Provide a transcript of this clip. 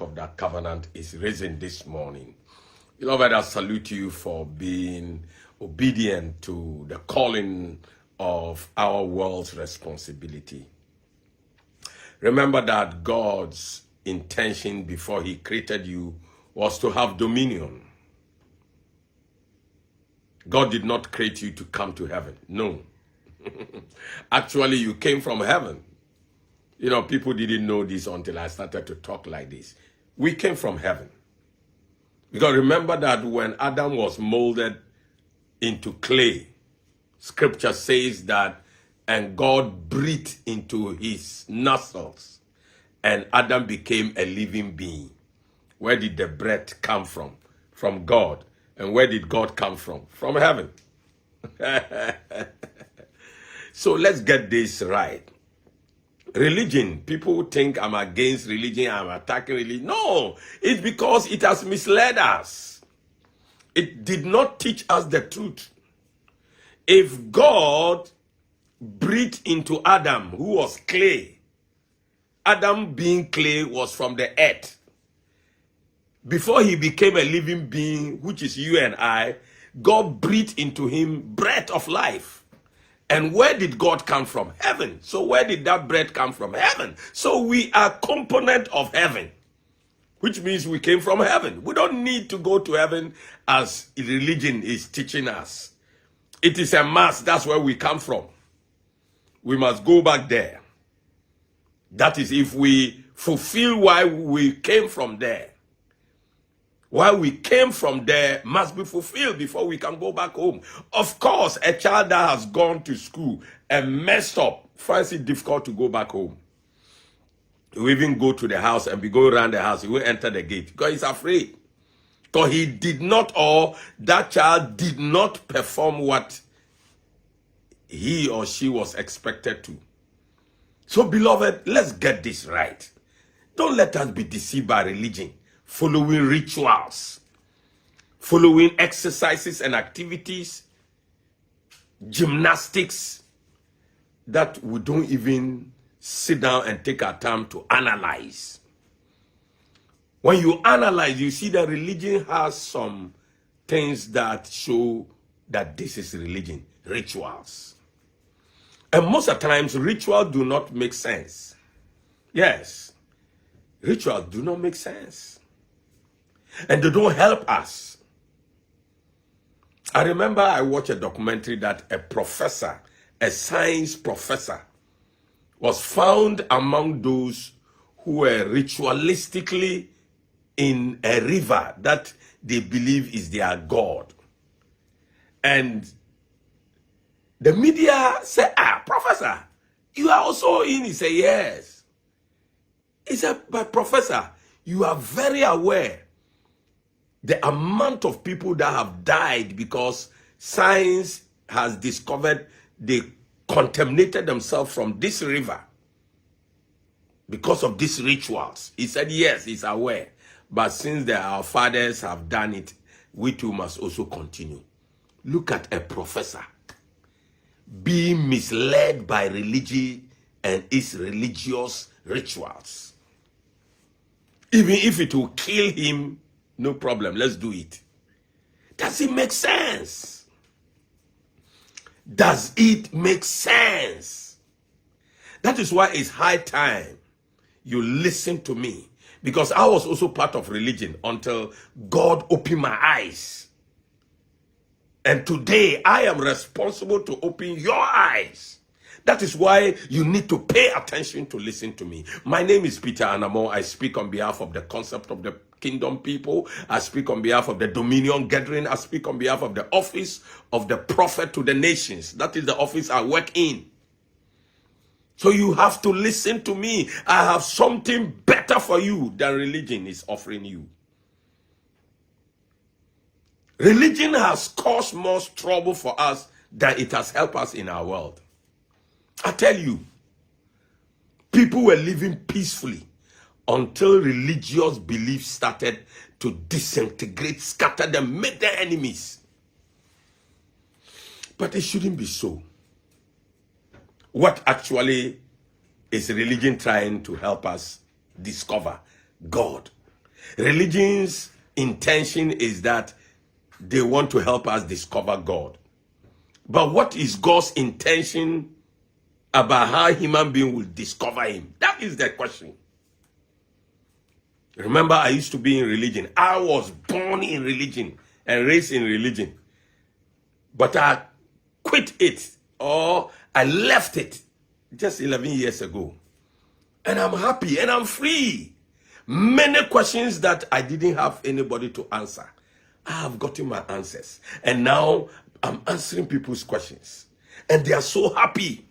Ark of that covenant is risen this morning. Beloved, I salute you for being obedient to the calling of our world's responsibility. Remember that God's intention before he created you was to have dominion. God did not create you to come to heaven. No. Actually, you came from heaven. You know, people didn't know this until I started to talk like this. We came from heaven. Because remember that when Adam was molded into clay, scripture says that, and God breathed into his nostrils, and Adam became a living being. Where did the breath come from? From God. And where did God come from? From heaven. So let's get this right. Religion, people think I'm against religion, I'm attacking religion. No, it's because it has misled us. It did not teach us the truth. If God breathed into Adam, who was clay, Adam being clay was from the earth. Before he became a living being, which is you and I, God breathed into him breath of life. And where did God come from? Heaven. So where did that breath come from? Heaven. So we are component of heaven, which means we came from heaven. We don't need to go to heaven as religion is teaching us. It is a must. That's where we come from. We must go back there. That is if we fulfill why we came from there. Why we came from there must be fulfilled before we can go back home. Of course, a child that has gone to school and messed up finds it difficult to go back home. He will even go to the house and be going around the house. He will enter the gate because he's afraid. Because he did not, or that child did not perform what he or she was expected to. So, beloved, let's get this right. Don't let us be deceived by religion. Following rituals, following exercises and activities, gymnastics that we don't even sit down and take our time to analyze. When you analyze, you see that religion has some things that show that this is religion, rituals. And most of the times, rituals do not make sense. Yes, rituals do not make sense. And they don't help us. I remember I watched a documentary that a professor, a science professor, was found among those who were ritualistically in a river that they believe is their God. And the media said, professor, you are also in? He said, yes. He said, but professor, you are very aware the amount of people that have died because science has discovered they contaminated themselves from this river because of these rituals. He said, yes, he's aware. But since our fathers have done it, we too must also continue. Look at a professor being misled by religion and its religious rituals. Even if it will kill him, no problem, let's do it. Does it make sense? Does it make sense? That is why it's high time you listen to me. Because I was also part of religion until God opened my eyes. And today I am responsible to open your eyes. That is why you need to pay attention to listen to me. My name is Peter Anamo. I speak on behalf of the concept of the kingdom people. I speak on behalf of the Dominion Gathering. I speak on behalf of the office of the prophet to the nations. That is the office I work in. So you have to listen to me. I have something better for you than religion is offering you. Religion has caused more trouble for us than it has helped us in our world. I tell you, people were living peacefully until religious beliefs started to disintegrate, scatter them, make them enemies. But it shouldn't be so. What actually is religion trying to help us discover? God. Religion's intention is that they want to help us discover God. But what is God's intention about how a human being will discover him? That is the question. Remember, I used to be in religion. I was born in religion and raised in religion. But I quit it, or I left it just 11 years ago. And I'm happy and I'm free. Many questions that I didn't have anybody to answer, I have gotten my answers. And now I'm answering people's questions. And they are so happy.